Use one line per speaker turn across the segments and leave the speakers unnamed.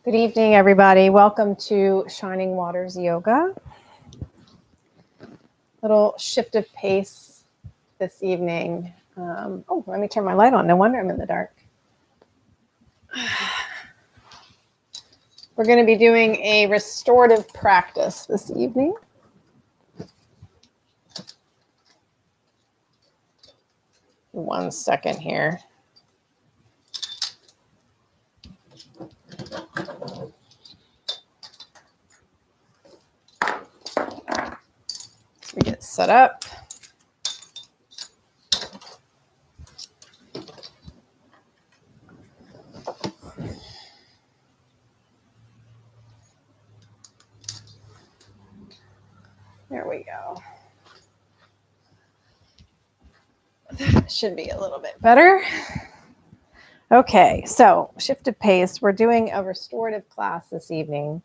Good evening, everybody. Welcome to Shining Waters Yoga. Little shift of pace this evening. Let me turn my light on. No wonder I'm in the dark. We're going to be doing a restorative practice this evening. One second here. We get set up. There we go. That should be a little bit better. Okay, so shift of pace. We're doing a restorative class this evening.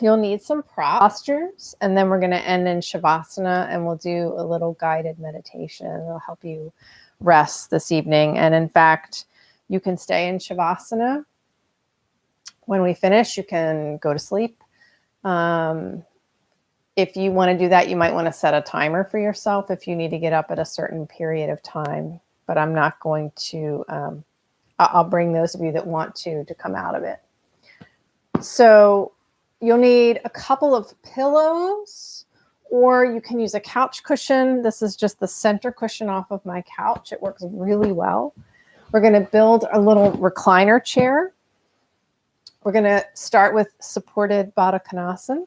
You'll need some postures, and then we're going to end in Shavasana, and we'll do a little guided meditation. It'll help you rest this evening. And in fact, you can stay in Shavasana. When we finish, you can go to sleep. If you want to do that, you might want to set a timer for yourself if you need to get up at a certain period of time. But I'm not going to, I'll bring those of you that want to come out of it. So you'll need a couple of pillows, or you can use a couch cushion. This is just the center cushion off of my couch. It works really well. We're going to build a little recliner chair. We're going to start with supported Baddha Konasana.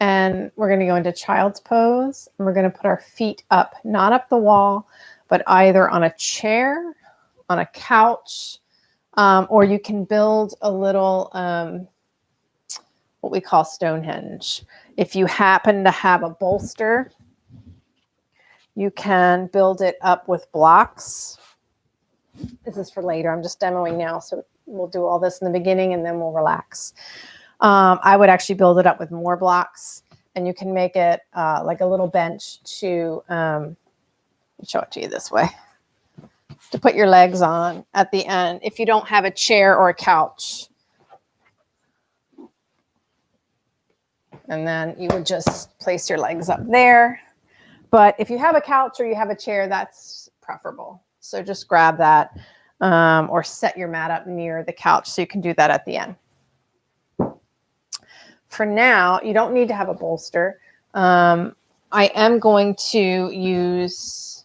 And we're going to go into child's pose. And we're going to put our feet up, not up the wall, but either on a chair, on a couch, or you can build a little, what we call Stonehenge. If you happen to have a bolster, you can build it up with blocks. This is for later. I'm just demoing now, so we'll do all this in the beginning and then we'll relax. I would actually build it up with more blocks, and you can make it like a little bench to, let me show it to you this way, to put your legs on at the end if you don't have a chair or a couch. And then you would just place your legs up there. But if you have a couch or you have a chair, that's preferable. So just grab that or set your mat up near the couch so you can do that at the end. For now, you don't need to have a bolster. I am going to use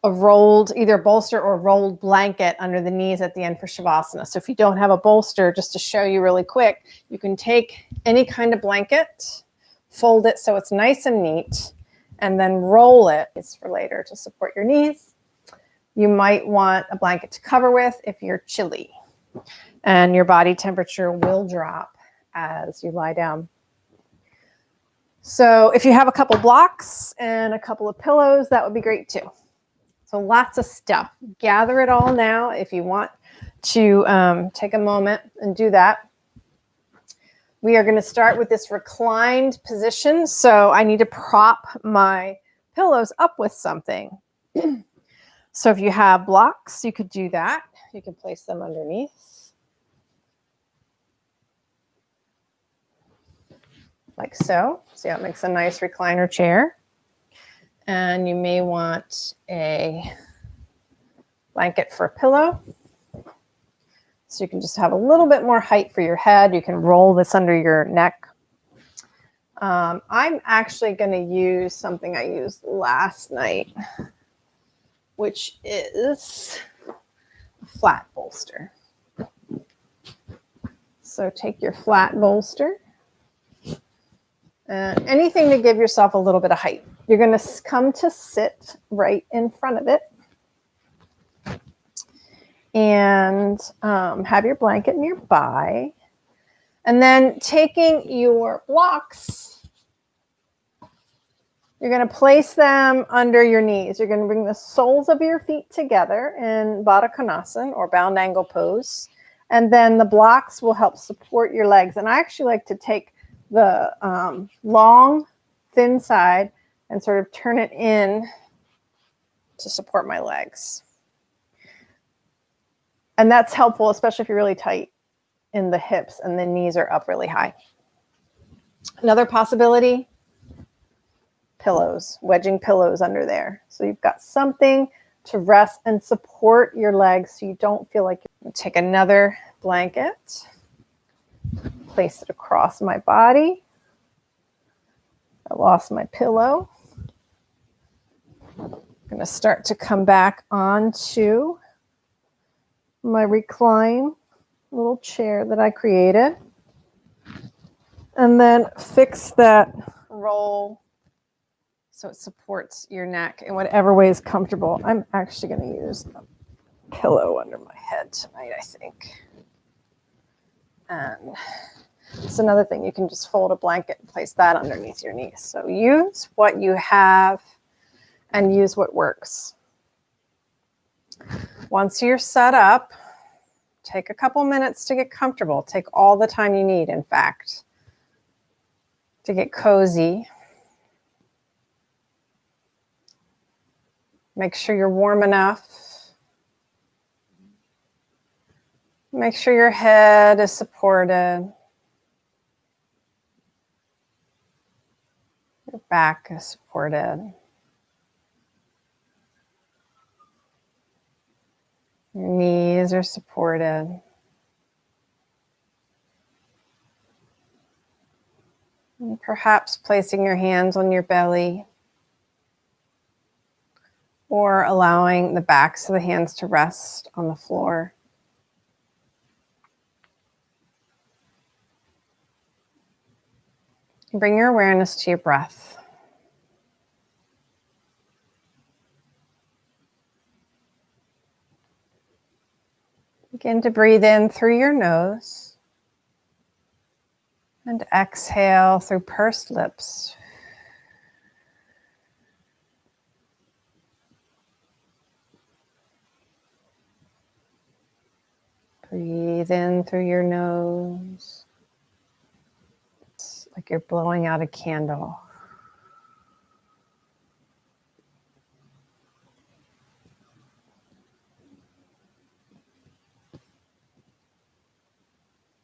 a rolled, either bolster or rolled blanket under the knees at the end for Shavasana. So if you don't have a bolster, just to show you really quick, you can take any kind of blanket, fold it so it's nice and neat, and then roll it. It's for later to support your knees. You might want a blanket to cover with if you're chilly, and your body temperature will drop as you lie down. So if you have a couple blocks and a couple of pillows, that would be great too. So lots of stuff. Gather it all now if you want to take a moment and do that. We are going to start with this reclined position. So I need to prop my pillows up with something. So if you have blocks, you could do that. You can place them underneath. Like so. See how it makes a nice recliner chair. And you may want a blanket for a pillow. So you can just have a little bit more height for your head. You can roll this under your neck. I'm actually going to use something I used last night, which is a flat bolster. So take your flat bolster. Anything to give yourself a little bit of height. You're going to come to sit right in front of it. And have your blanket nearby. And then taking your blocks, you're going to place them under your knees. You're going to bring the soles of your feet together in Baddha Konasana or bound angle pose. And then the blocks will help support your legs. And I actually like to take the long, thin side and sort of turn it in to support my legs. And that's helpful, especially if you're really tight in the hips and the knees are up really high. Another possibility, pillows, wedging pillows under there. So you've got something to rest and support your legs so you don't feel like you're. Take another blanket, place it across my body. I lost my pillow. I'm going to start to come back onto my recline little chair that I created. And then fix that roll so it supports your neck in whatever way is comfortable. I'm actually going to use a pillow under my head tonight, I think. And it's another thing. You can just fold a blanket and place that underneath your knees. So use what you have and use what works. Once you're set up, take a couple minutes to get comfortable. Take all the time you need, in fact, to get cozy. Make sure you're warm enough. Make sure your head is supported. Your back is supported. Your knees are supported. And perhaps placing your hands on your belly or allowing the backs of the hands to rest on the floor. Bring your awareness to your breath. Begin to breathe in through your nose and exhale through pursed lips. Breathe in through your nose. It's like you're blowing out a candle.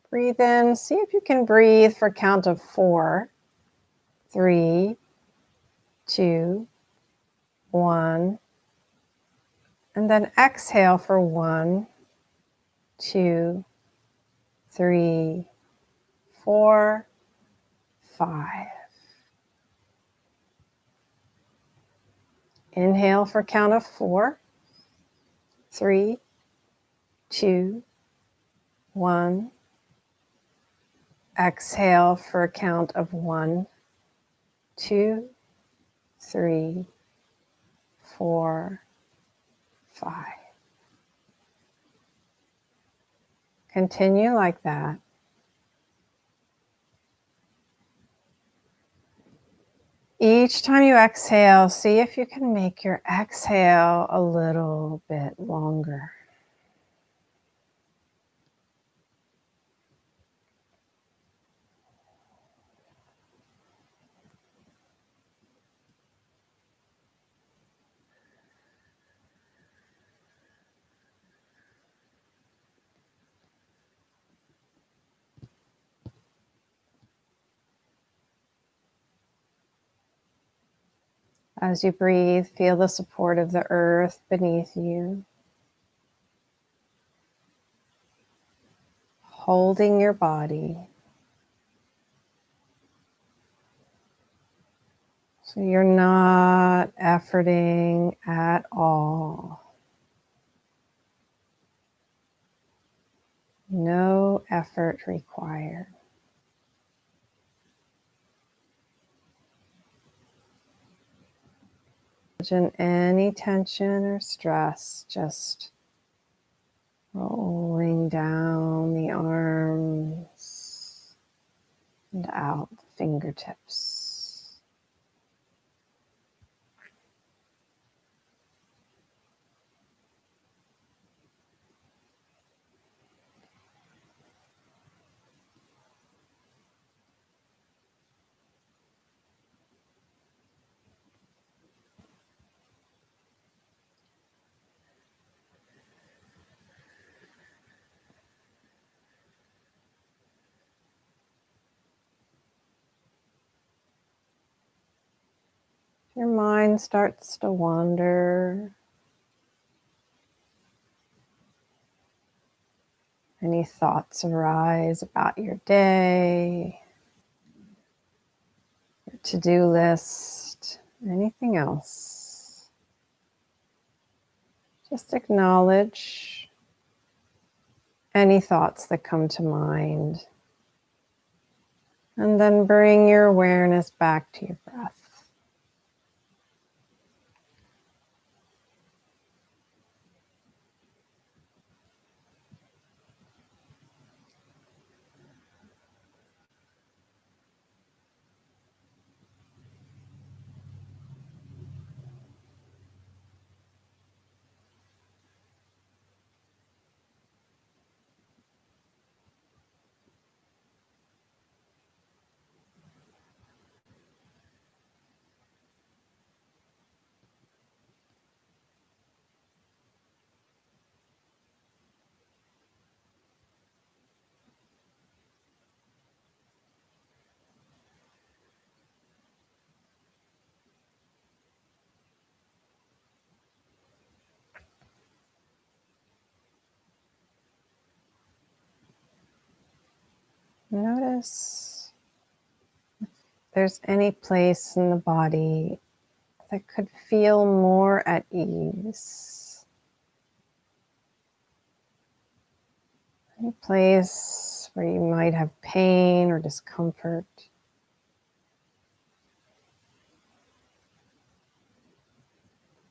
Breathe in. See if you can breathe for a count of 4, 3, 2, 1. And then exhale for 1, 2, 3, 4, 5. Inhale for a count of 4, 3, 2, 1. Exhale for a count of 1, 2, 3, 4, 5. Continue like that. Each time you exhale, see if you can make your exhale a little bit longer. As you breathe, feel the support of the earth beneath you, holding your body. So you're not efforting at all. No effort required. Imagine any tension or stress just rolling down the arms and out the fingertips. your mind starts to wander, any thoughts arise about your day, your to-do list, anything else, just acknowledge any thoughts that come to mind, and then bring your awareness back to your breath. Notice if there's any place in the body that could feel more at ease. Any place where you might have pain or discomfort.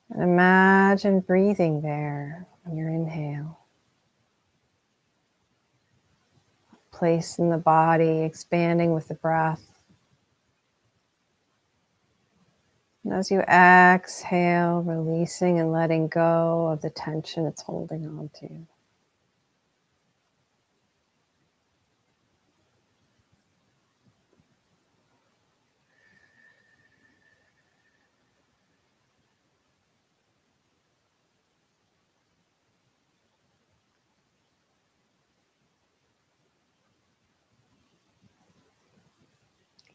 And imagine breathing there on your inhale. Place in the body, expanding with the breath. And as you exhale, releasing and letting go of the tension it's holding on to.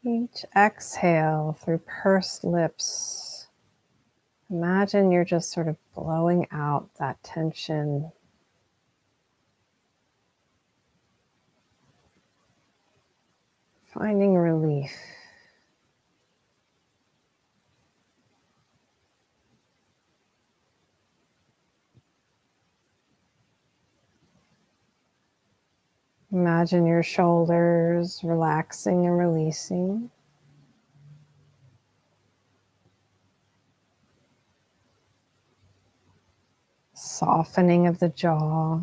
Each exhale through pursed lips, imagine you're just sort of blowing out that tension. Finding relief. Imagine your shoulders relaxing and releasing. Softening of the jaw.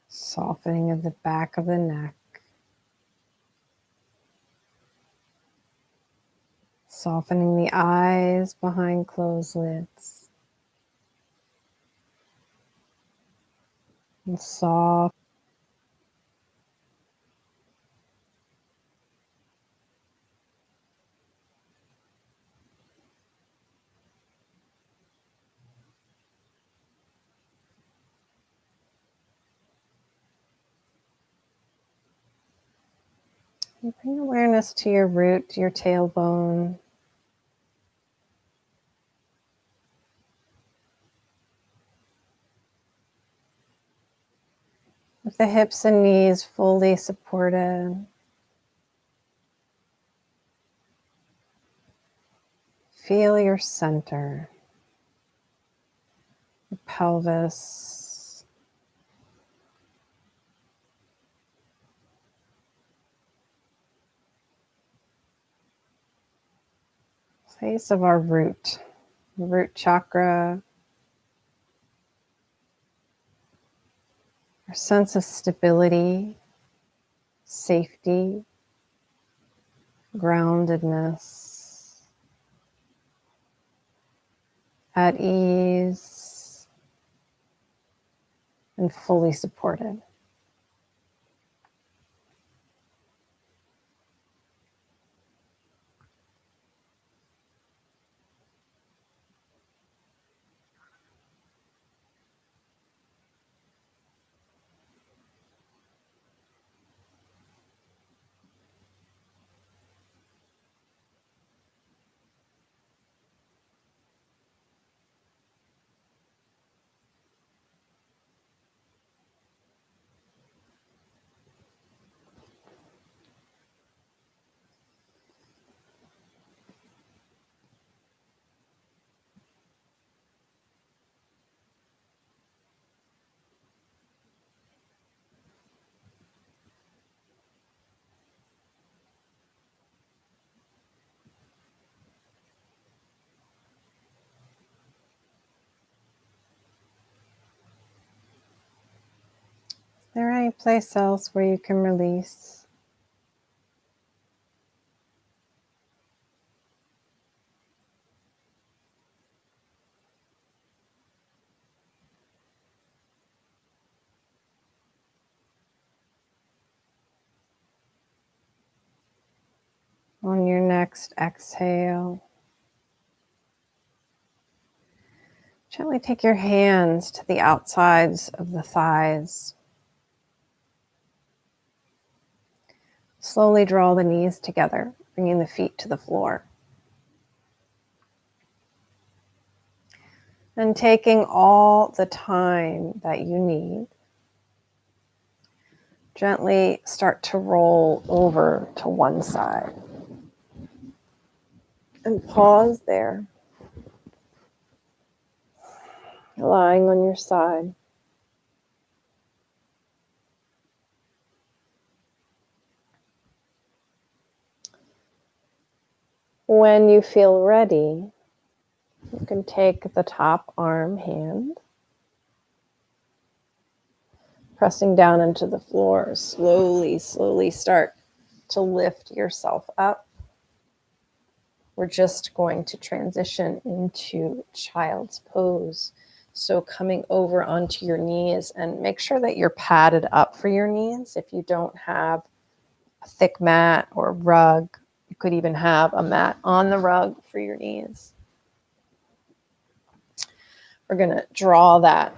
Softening of the back of the neck. Softening the eyes behind closed lids. And soft. And bring awareness to your root, to your tailbone. With the hips and knees fully supported. Feel your center, the pelvis, place of our root chakra, our sense of stability, safety, groundedness, at ease, and fully supported. there any place else where you can release? On your next exhale, gently take your hands to the outsides of the thighs. Slowly draw the knees together, bringing the feet to the floor. And taking all the time that you need, gently start to roll over to one side. And pause there, lying on your side. When you feel ready, you can take the top arm hand, pressing down into the floor. Slowly start to lift yourself up. We're just going to transition into child's pose. So coming over onto your knees, and make sure that you're padded up for your knees. If you don't have a thick mat or rug, you could even have a mat on the rug for your knees. We're going to draw that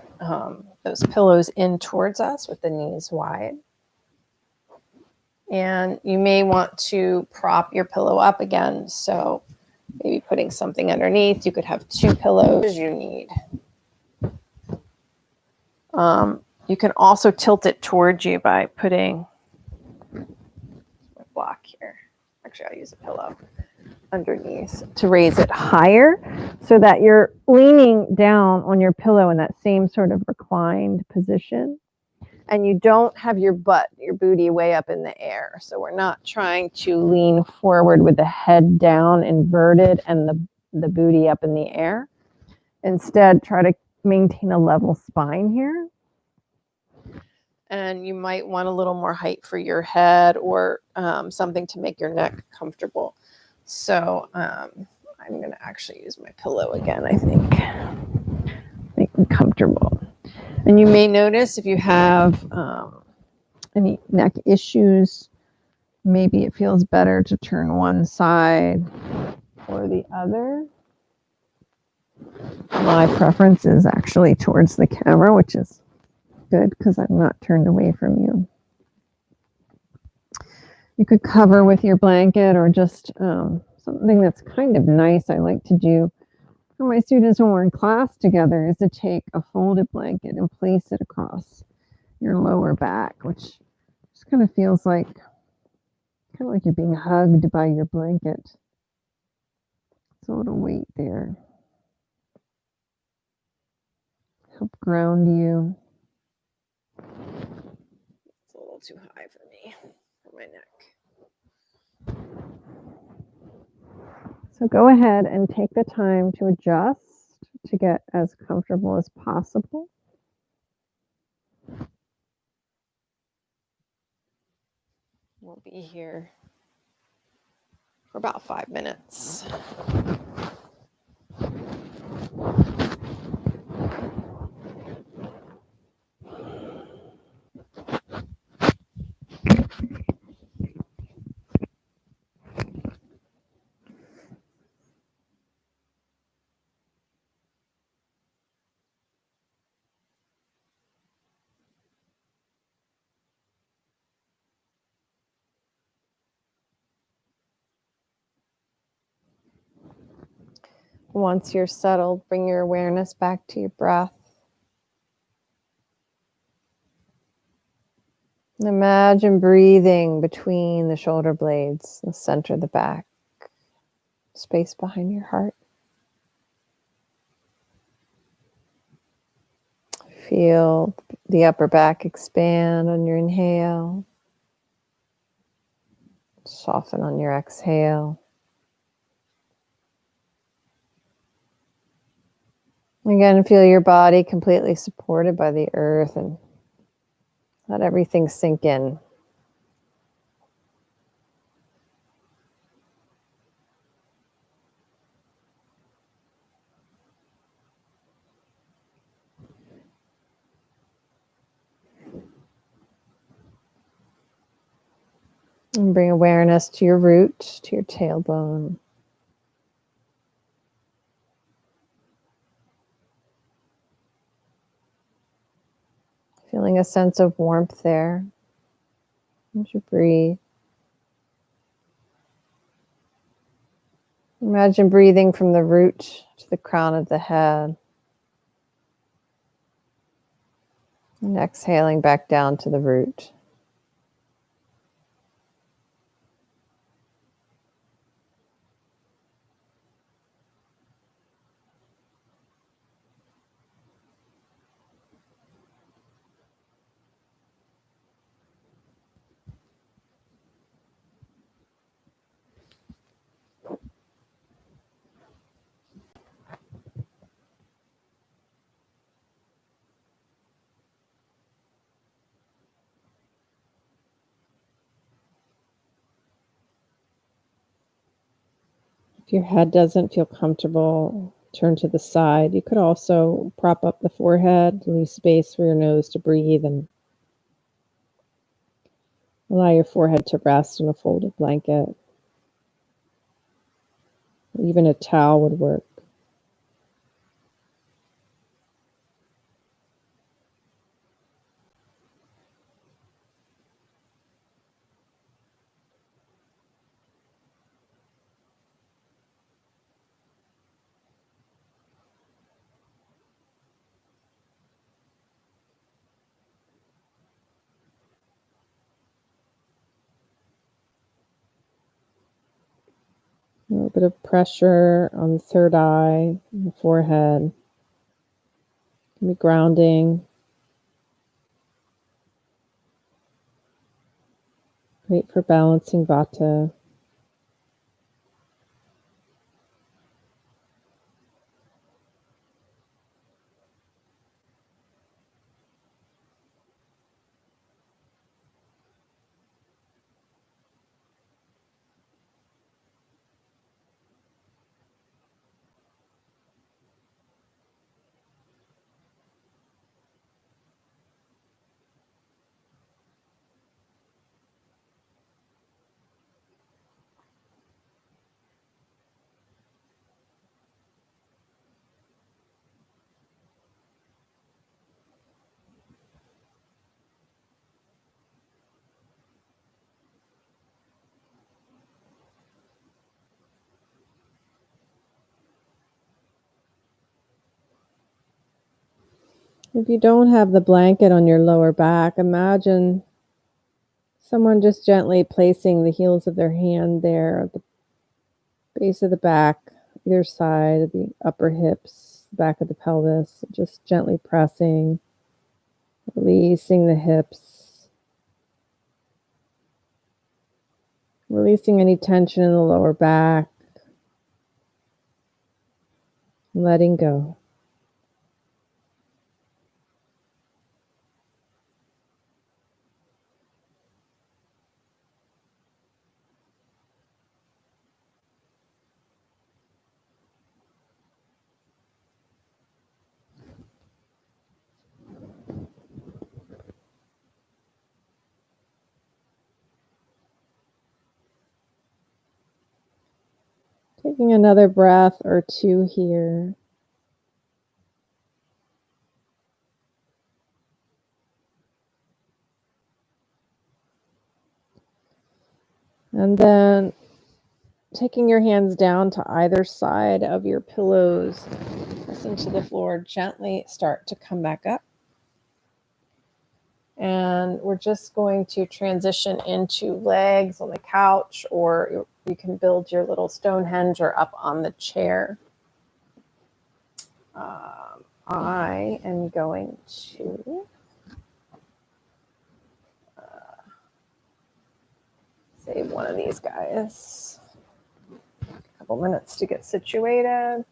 those pillows in towards us with the knees wide. And you may want to prop your pillow up again. So maybe putting something underneath. You could have two pillows you need. You can also tilt it towards you by putting my block here. Actually, I'll use a pillow underneath to raise it higher so that you're leaning down on your pillow in that same sort of reclined position. And you don't have your booty way up in the air. So we're not trying to lean forward with the head down inverted and the booty up in the air. Instead, try to maintain a level spine here. And you might want a little more height for your head or something to make your neck comfortable. So I'm going to actually use my pillow again, I think. Make me comfortable. And you may notice if you have any neck issues, maybe it feels better to turn one side or the other. My preference is actually towards the camera, which is good because I'm not turned away from you. You could cover with your blanket or just something that's kind of nice I like to do for my students when we're in class together is to take a folded blanket and place it across your lower back, which just kind of feels like you're being hugged by your blanket. It's a little weight there. Help ground you. It's a little too high for me, for my neck. So go ahead and take the time to adjust to get as comfortable as possible. We'll be here for about 5 minutes. Once you're settled, bring your awareness back to your breath. And imagine breathing between the shoulder blades, the center of the back, space behind your heart. Feel the upper back expand on your inhale. Soften on your exhale. Again, feel your body completely supported by the earth and Let everything sink in. And bring awareness to your root, to your tailbone. Feeling a sense of warmth there as you breathe. Imagine breathing from the root to the crown of the head. And exhaling back down to the root. If your head doesn't feel comfortable, turn to the side. You could also prop up the forehead, leave space for your nose to breathe, and allow your forehead to rest in a folded blanket. Even a towel would work. A little bit of pressure on the third eye, the forehead. Can be grounding. Great for balancing vata. If you don't have the blanket on your lower back, imagine someone just gently placing the heels of their hand there at the base of the back, either side of the upper hips, back of the pelvis, just gently pressing, releasing the hips, releasing any tension in the lower back, letting go. Taking another breath or two here. And then taking your hands down to either side of your pillows, pressing to the floor, gently start to come back up. And we're just going to transition into legs on the couch, or you can build your little Stonehenge or up on the chair. I am going to save one of these guys. A couple minutes to get situated.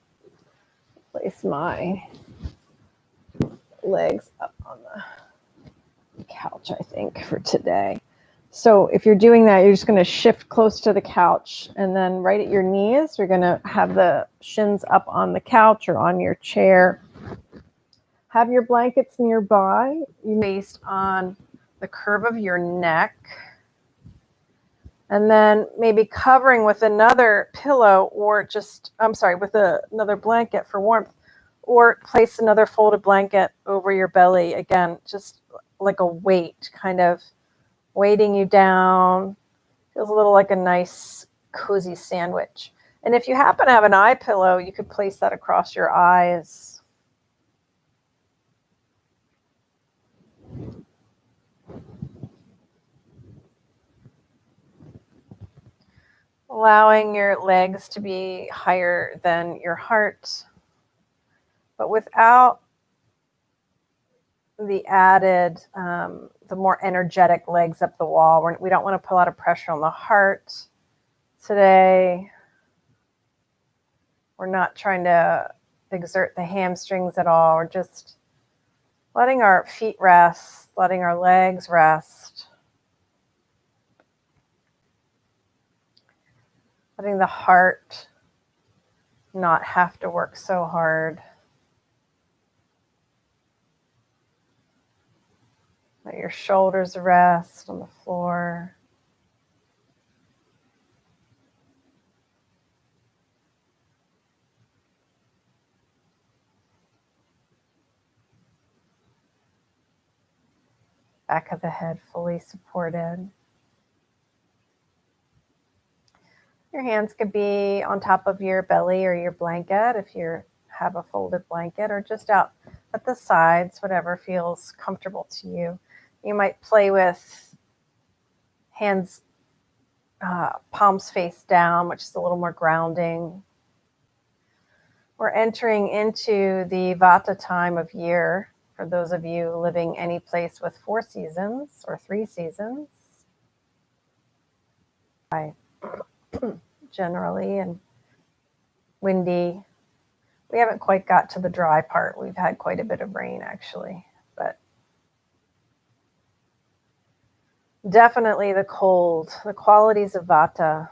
Place my legs up on the couch, I think, for today. So if you're doing that, you're just going to shift close to the couch, and then right at your knees, you're going to have the shins up on the couch or on your chair. Have your blankets nearby, based on the curve of your neck. And then maybe covering with another pillow or with another blanket for warmth, or place another folded blanket over your belly. Again, just like a weight, kind of weighting you down. Feels a little like a nice, cozy sandwich. And if you happen to have an eye pillow, you could place that across your eyes. Allowing your legs to be higher than your heart, but without the added, the more energetic legs up the wall. We don't want to put a lot of pressure on the heart today. We're not trying to exert the hamstrings at all. We're just letting our feet rest, letting our legs rest, letting the heart not have to work so hard. Let your shoulders rest on the floor. Back of the head fully supported. Your hands could be on top of your belly or your blanket if you have a folded blanket, or just out at the sides, whatever feels comfortable to you. You might play with hands, palms face down, which is a little more grounding. We're entering into the Vata time of year for those of you living any place with 4 seasons or 3 seasons. Generally, and windy. We haven't quite got to the dry part. We've had quite a bit of rain, actually, but definitely the cold, the qualities of Vata.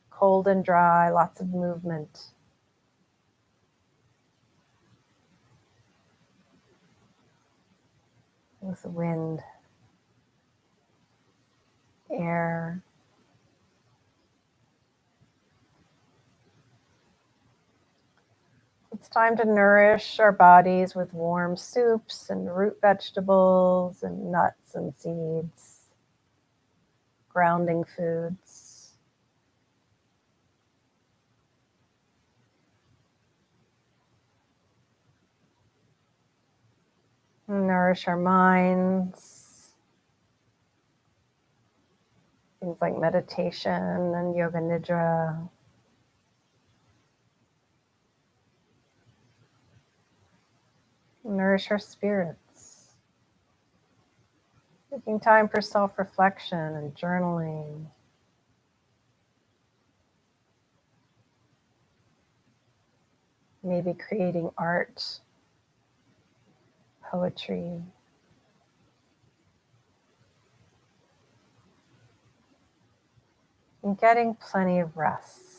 Cold and dry, lots of movement. With the wind, air. It's time to nourish our bodies with warm soups and root vegetables and nuts and seeds, grounding foods. Nourish our minds. Things like meditation and yoga nidra. Nourish our spirits. Taking time for self-reflection and journaling. Maybe creating art, poetry. And getting plenty of rest.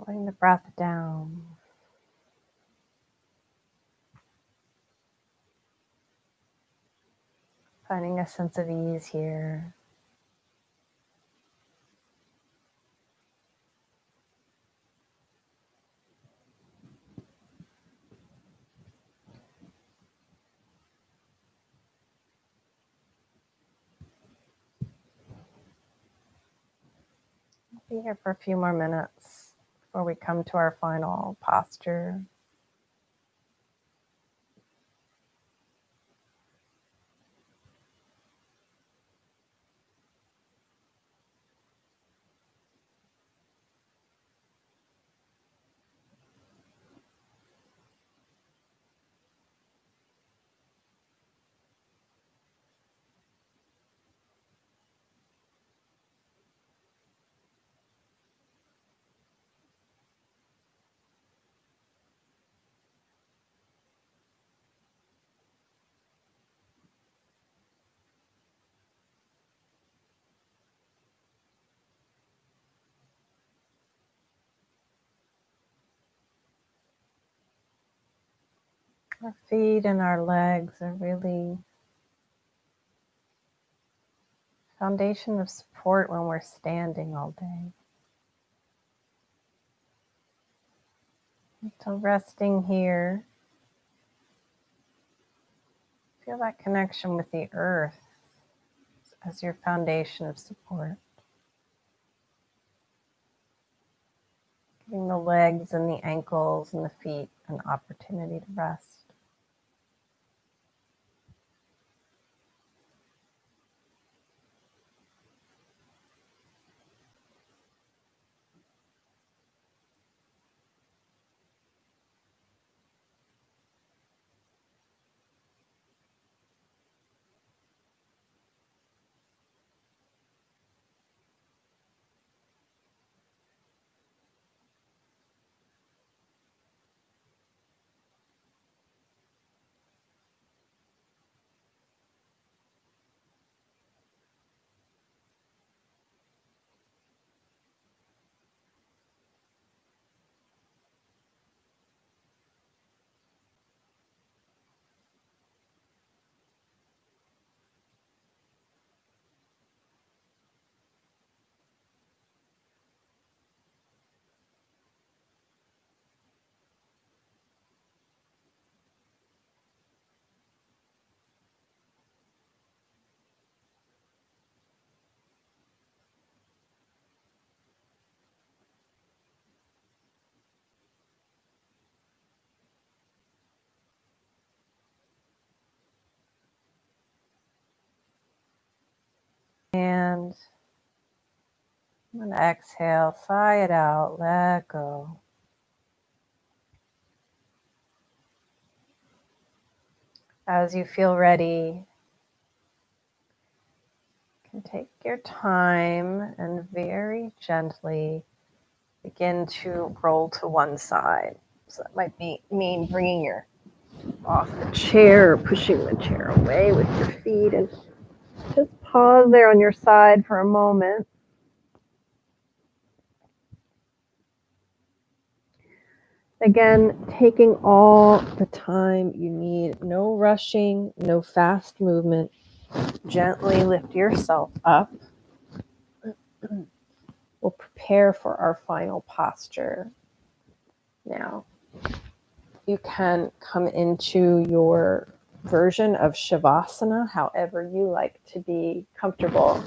Slowing the breath down. Finding a sense of ease here. Be here for a few more minutes before we come to our final posture. Our feet and our legs are really foundation of support when we're standing all day. So resting here, feel that connection with the earth as your foundation of support. Giving the legs and the ankles and the feet an opportunity to rest. And I'm going to exhale, sigh it out, let go. As you feel ready, you can take your time and very gently begin to roll to one side. So that might mean bringing your off the chair or pushing the chair away with your feet, and just pause there on your side for a moment. Again, taking all the time you need, no rushing, no fast movement. Gently lift yourself up. We'll prepare for our final posture. Now, you can come into your version of Shavasana, however you like to be comfortable,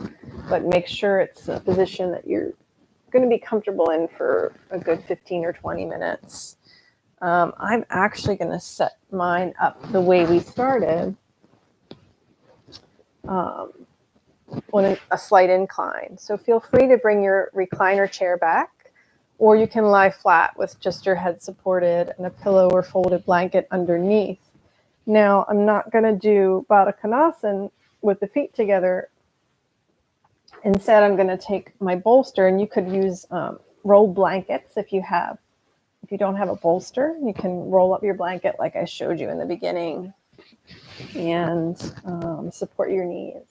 but make sure it's a position that you're going to be comfortable in for a good 15 or 20 minutes. I'm actually going to set mine up the way we started, on a slight incline. So feel free to bring your recliner chair back, or you can lie flat with just your head supported and a pillow or folded blanket underneath. Now, I'm not going to do Baddha Konasana with the feet together. Instead, I'm going to take my bolster, and you could use rolled blankets if you don't have a bolster. You can roll up your blanket like I showed you in the beginning, and support your knees.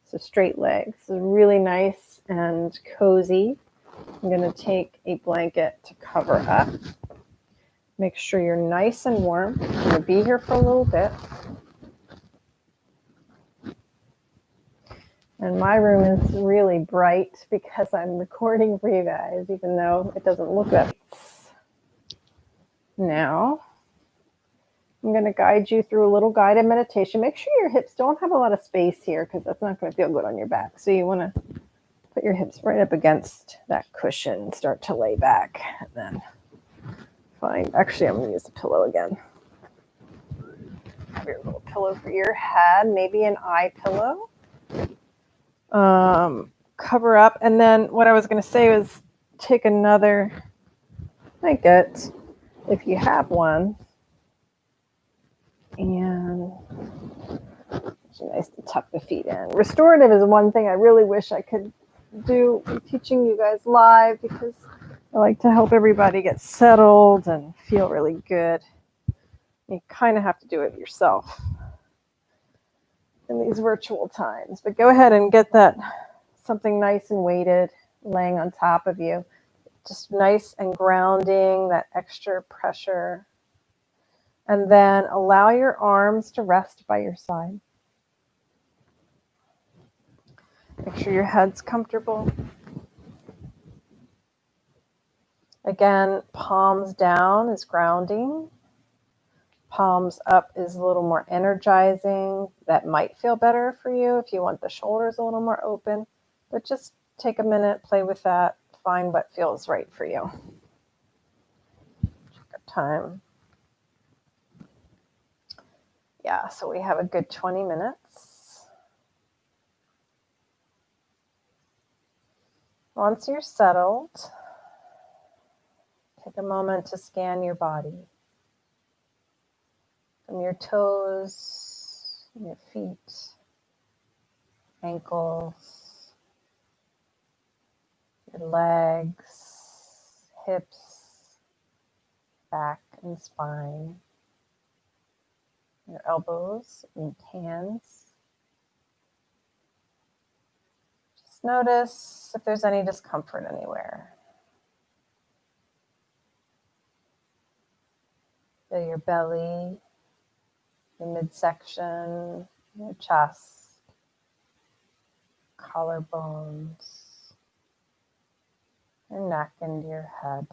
So straight legs, so really nice and cozy. I'm going to take a blanket to cover up. Make sure you're nice and warm. I'm going to be here for a little bit. And my room is really bright because I'm recording for you guys, even though it doesn't look that. Now, I'm going to guide you through a little guided meditation. Make sure your hips don't have a lot of space here because that's not going to feel good on your back. So you want to put your hips right up against that cushion, start to lay back, and then find, actually I'm going to use the pillow again. Have your little pillow for your head, maybe an eye pillow. Cover up, and then what I was going to say was take another blanket, if you have one, and it's nice to tuck the feet in. Restorative is one thing I really wish I could do. I'm teaching you guys live because I like to help everybody get settled and feel really good. You kind of have to do it yourself in these virtual times, but go ahead and get that something nice and weighted laying on top of you. Just nice and grounding, that extra pressure. And then allow your arms to rest by your side. Make sure your head's comfortable. Again, palms down is grounding. Palms up is a little more energizing. That might feel better for you if you want the shoulders a little more open. But just take a minute, play with that, find what feels right for you. Check our time. Yeah, so we have a good 20 minutes. Once you're settled, take a moment to scan your body. From your toes, your feet, ankles, your legs, hips, back and spine, your elbows and hands. Just notice if there's any discomfort anywhere. Feel your belly, your midsection, your chest, collarbones, your neck and your head.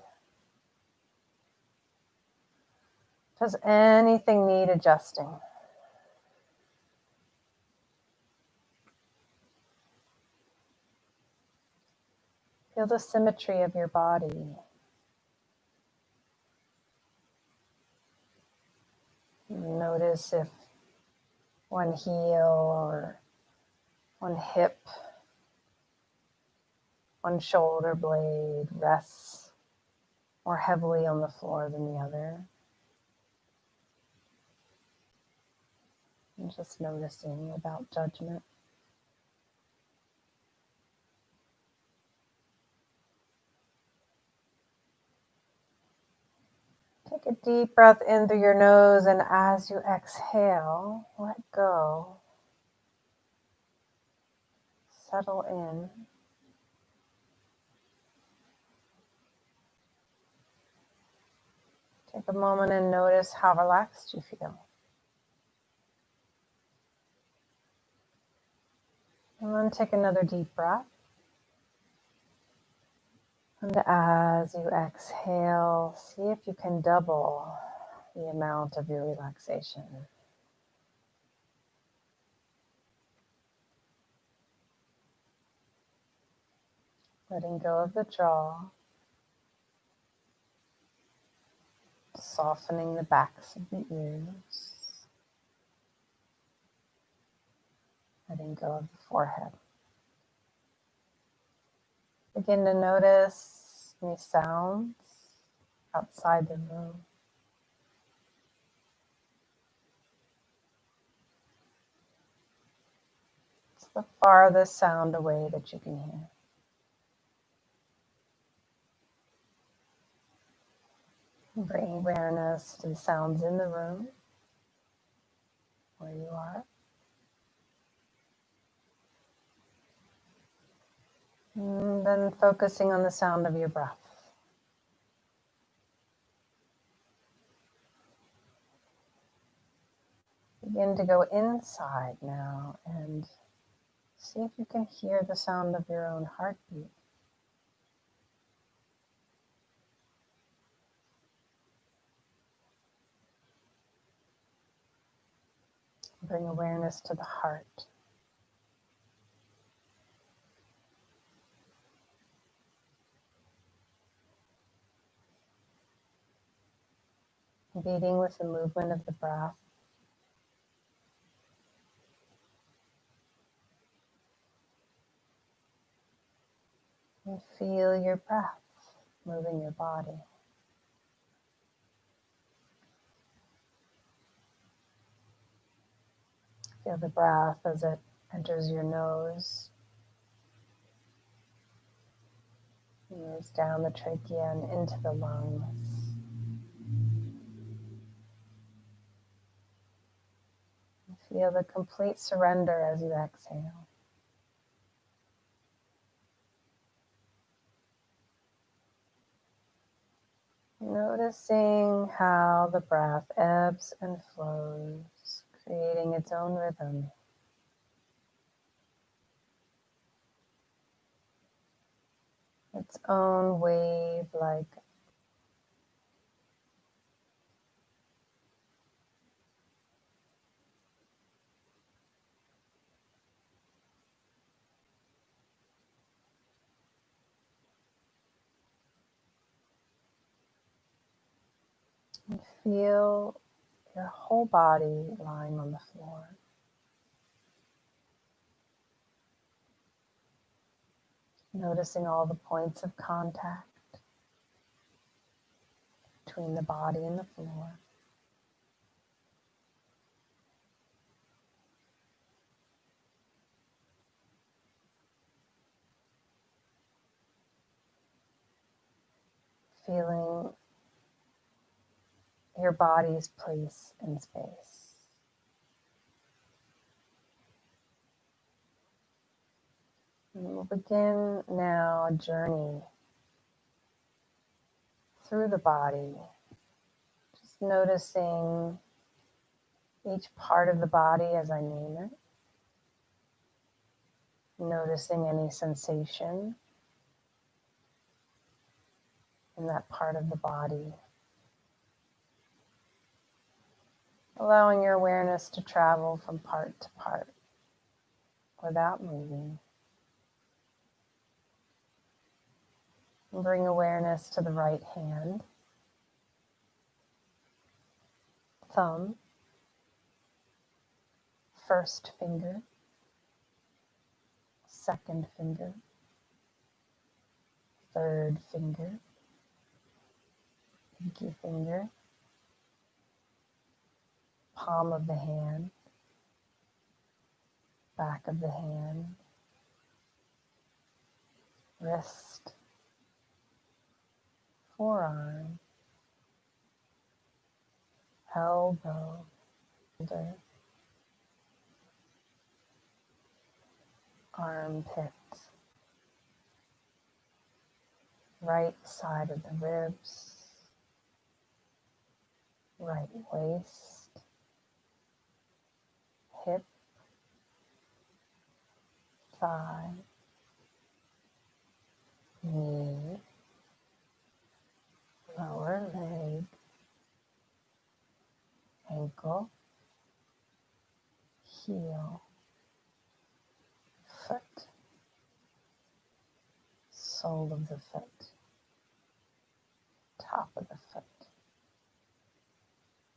Does anything need adjusting? Feel the symmetry of your body. Notice if one heel or one hip, one shoulder blade rests more heavily on the floor than the other. And just noticing without judgment. Take a deep breath in through your nose, and as you exhale, let go. Settle in. Take a moment and notice how relaxed you feel. And then take another deep breath. And as you exhale, see if you can double the amount of your relaxation. Letting go of the jaw. Softening the backs of the ears. Letting go of the forehead. Begin to notice any sounds outside the room. It's the farthest sound away that you can hear. Bring awareness to the sounds in the room, where you are.
And then focusing on the sound of your breath. Begin to go inside now and see if you can hear the sound of your own heartbeat. Bring awareness to the heart. Beating with the movement of the breath. And feel your breath moving your body. Feel the breath as it enters your nose, moves down the trachea and into the lungs. Feel the complete surrender as you exhale. Noticing how the breath ebbs and flows, creating its own rhythm. Its own wave-like. And feel your whole body lying on the floor. Noticing all the points of contact between the body and the floor. Feeling your body's place in space. And we'll begin now a journey through the body, just noticing each part of the body as I name it, noticing any sensation in that part of the body, allowing your awareness to travel from part to part without moving. And bring awareness to the right hand, thumb, first finger, second finger, third finger, pinky finger, palm of the hand, back of the hand, wrist, forearm, elbow, shoulder, armpit, right side of the ribs, right waist, hip, thigh, knee, lower leg, ankle, heel, foot, sole of the foot, top of the foot,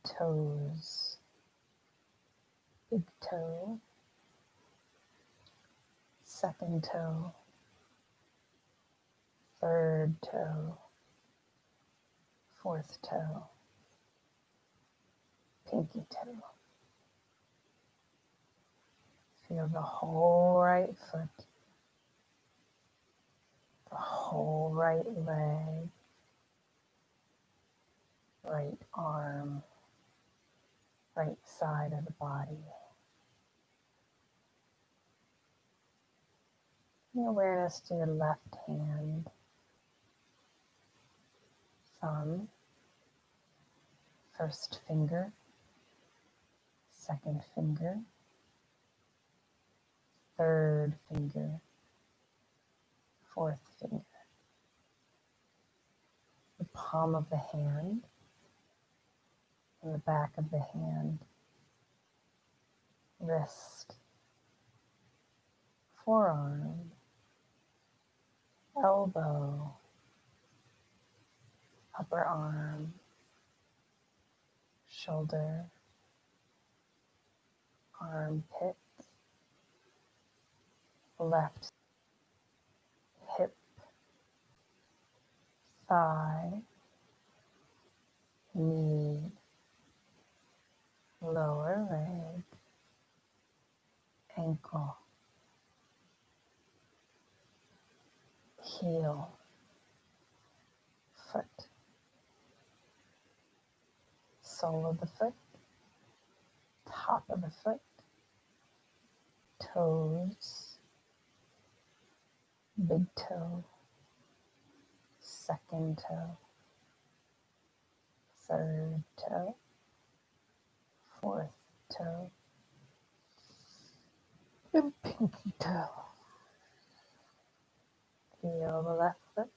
toes, big toe, second toe, third toe, fourth toe, pinky toe. Feel the whole right foot, the whole right leg, right arm, right side of the body. Bring awareness to your left hand, thumb, first finger, second finger, third finger, fourth finger, the palm of the hand, and the back of the hand, wrist, forearm, elbow, upper arm, shoulder, armpit, left hip, thigh, knee, lower leg, ankle, heel, foot, sole of the foot, top of the foot, toes, big toe, second toe, third toe, fourth toe, and pinky toe. Feel the left foot,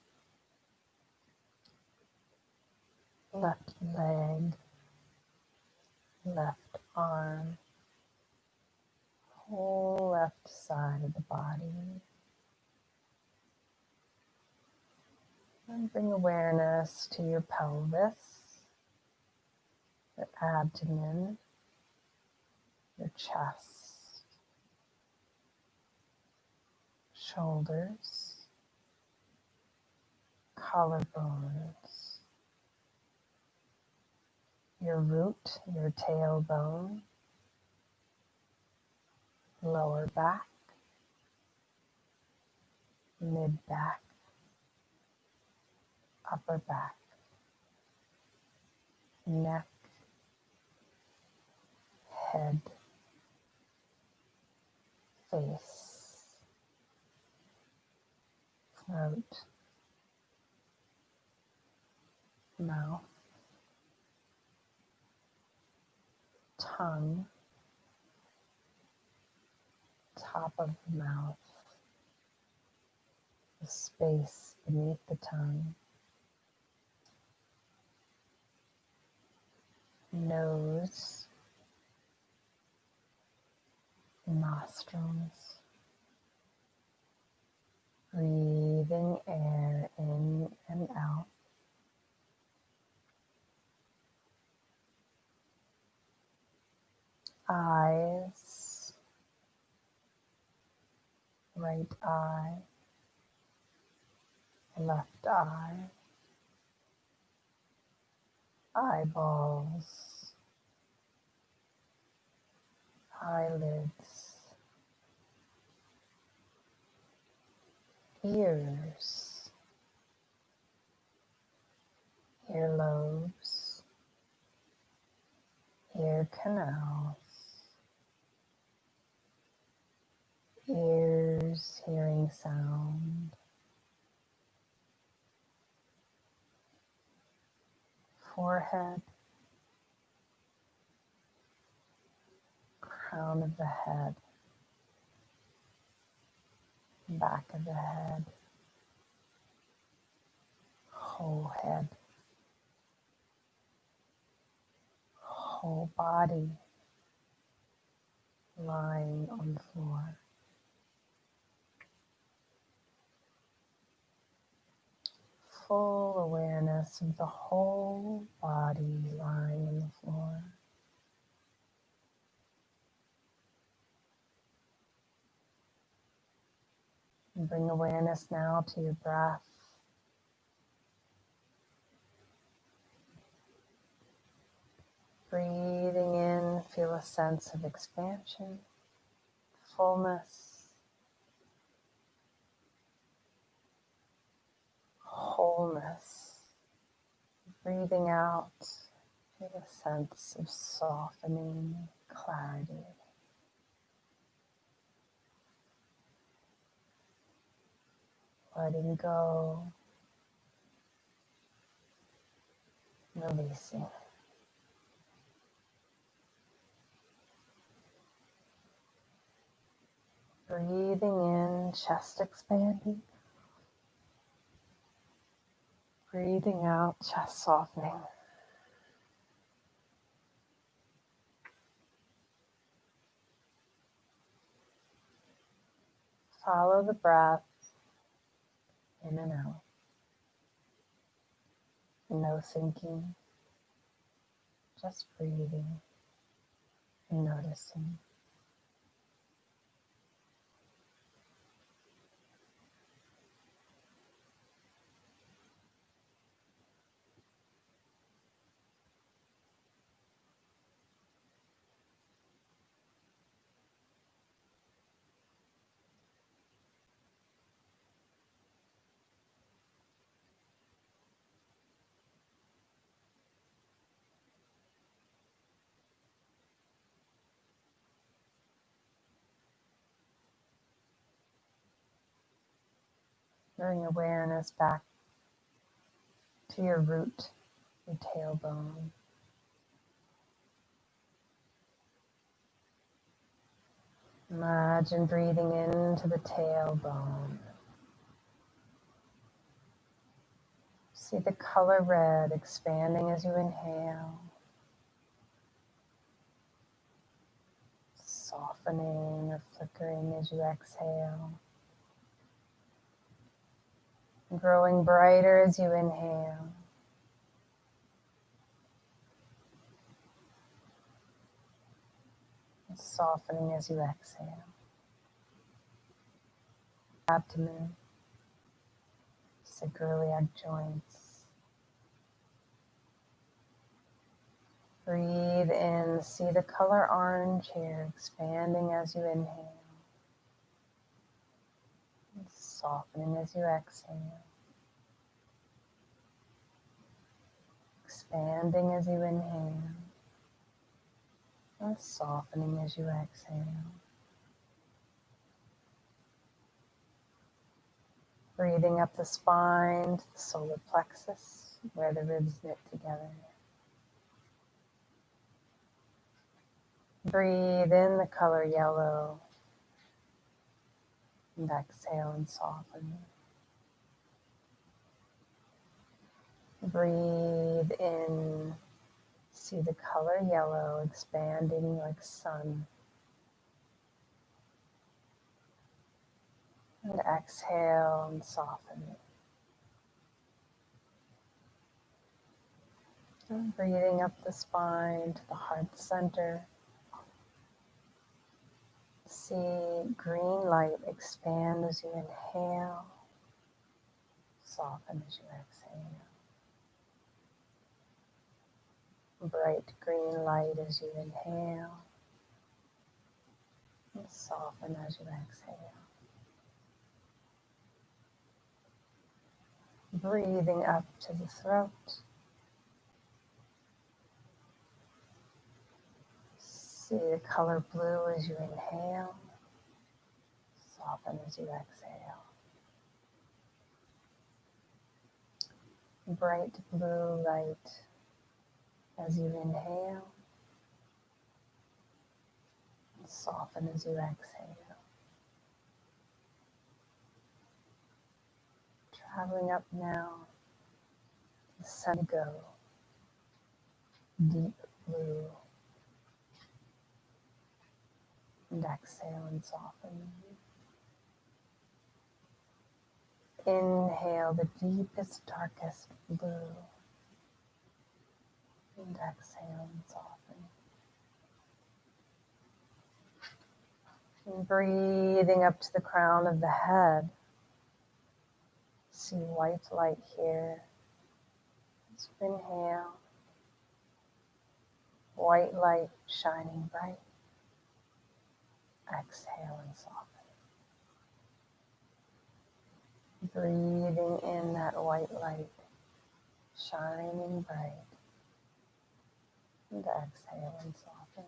left leg, left arm, whole left side of the body. And bring awareness to your pelvis, your abdomen, your chest, shoulders, collarbones, your root, your tailbone, lower back, mid back, upper back, neck, head, face, throat, mouth, tongue, top of the mouth, the space beneath the tongue, nose, nostrils, breathing air in and out. Eyes, right eye, left eye, eyeballs, eyelids, ears, earlobes, ear canals, ears hearing sound, forehead, crown of the head, back of the head, whole head, whole body lying on the floor. Full awareness of the whole body lying on the floor. And bring awareness now to your breath. Breathing in, feel a sense of expansion, fullness, wholeness. Breathing out, feel a sense of softening, clarity. letting go, releasing. Breathing in, chest expanding. Breathing out, chest softening. Follow the breath in and out. No thinking, just breathing and noticing. Bring awareness back to your root, your tailbone. Imagine breathing into the tailbone. See the color red expanding as you inhale, softening or flickering as you exhale, growing brighter as you inhale, and softening as you exhale. Abdomen, sacroiliac joints. Breathe in, see the color orange here expanding as you inhale, and softening as you exhale, expanding as you inhale, and softening as you exhale. Breathing up the spine to the solar plexus where the ribs knit together. Breathe in the color yellow and exhale and soften. Breathe in, see the color yellow expanding like sun. And exhale and soften. And breathing up the spine to the heart center. See green light expand as you inhale, soften as you exhale. Bright green light as you inhale, and soften as you exhale. Breathing up to the throat. See the color blue as you inhale, soften as you exhale. Bright blue light as you inhale, and soften as you exhale. Traveling up now to Sungo, deep blue, and exhale and soften. Inhale the deepest, darkest blue, and exhale and soften. And breathing up to the crown of the head. See white light here. As you inhale, white light shining bright. Exhale and soften. Breathing in that white light, shining bright. And exhale and soften.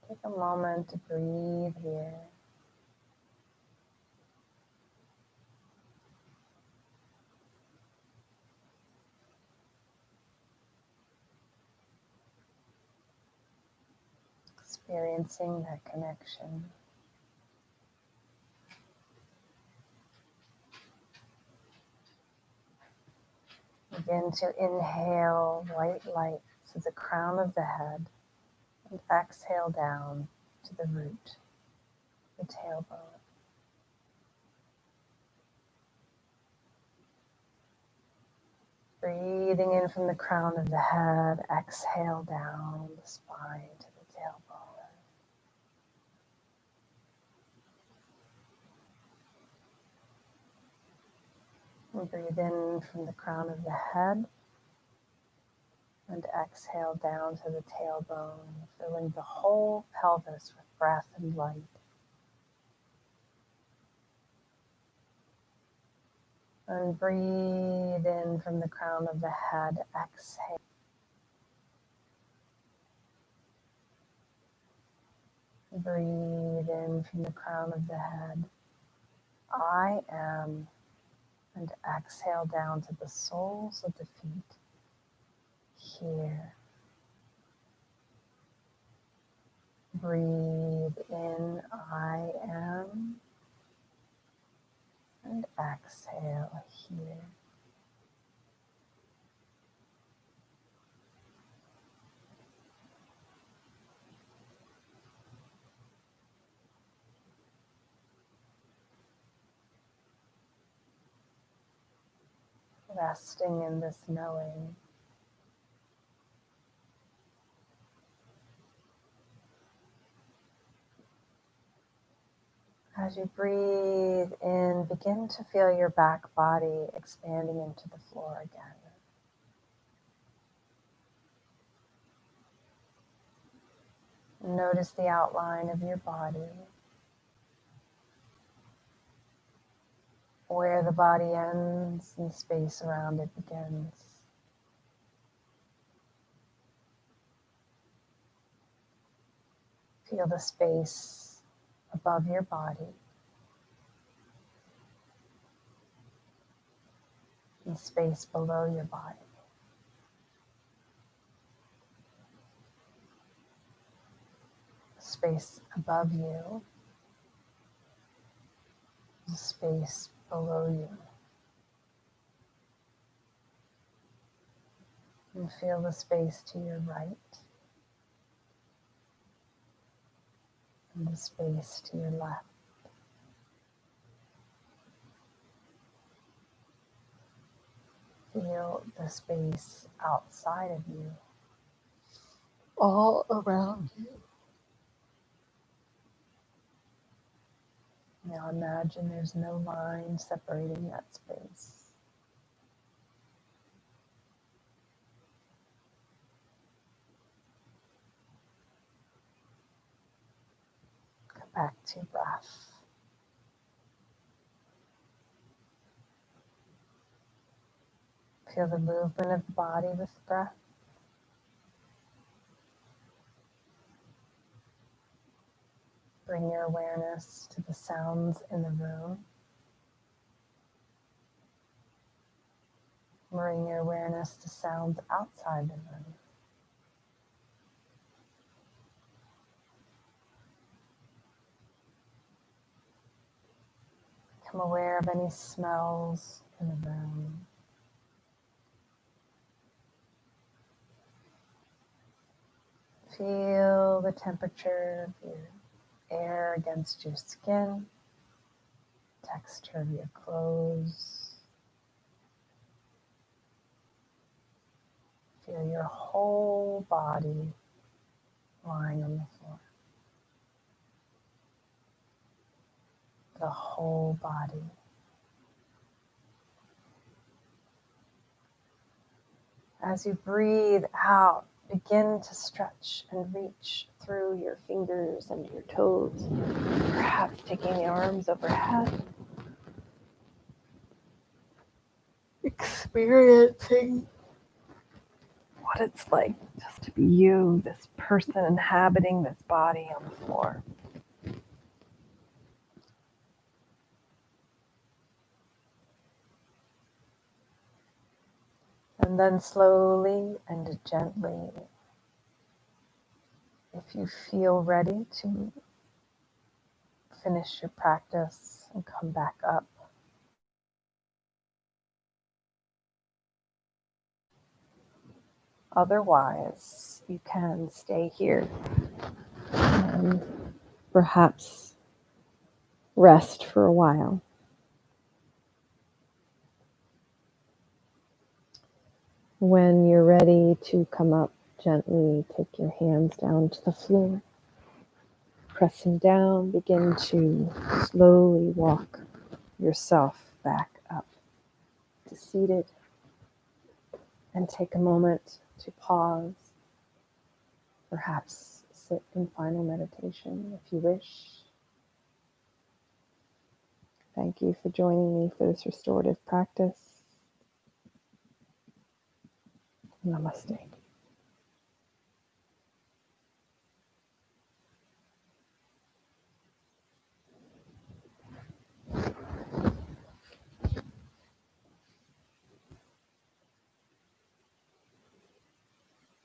Take a moment to breathe here. Experiencing that connection. Begin to inhale white light to the crown of the head and exhale down to the root, the tailbone. Breathing in from the crown of the head, exhale down the spine to the tailbone. And breathe in from the crown of the head and exhale down to the tailbone, filling the whole pelvis with breath and light. And breathe in from the crown of the head, exhale. Breathe in from the crown of the head, I am, and exhale down to the soles of the feet, here. Breathe in, I am, and exhale here. Resting in this knowing. As you breathe in, begin to feel your back body expanding into the floor again. Notice the outline of your body, where the body ends and space around it begins. Feel the space above your body and space below your body. Space above you, space below you. And feel the space to your right and the space to your left. Feel the space outside of you, all around you. Now imagine there's no line separating that space. Come back to your breath. Feel the movement of the body with the breath. Bring your awareness to the sounds in the room. Bring your awareness to sounds outside the room. Become aware of any smells in the room. Feel the temperature of your air against your skin, texture of your clothes. Feel your whole body lying on the floor. The whole body. As you breathe out, begin to stretch and reach through your fingers and your toes, perhaps taking the arms overhead. Experiencing what it's like just to be you, this person inhabiting this body on the floor. And then slowly and gently, if you feel ready to finish your practice and come back up, otherwise, you can stay here and perhaps rest for a while. When you're ready to come up, gently take your hands down to the floor. Pressing down, begin to slowly walk yourself back up to seated. And take a moment to pause. Perhaps sit in final meditation if you wish. Thank you for joining me for this restorative practice. Namaste.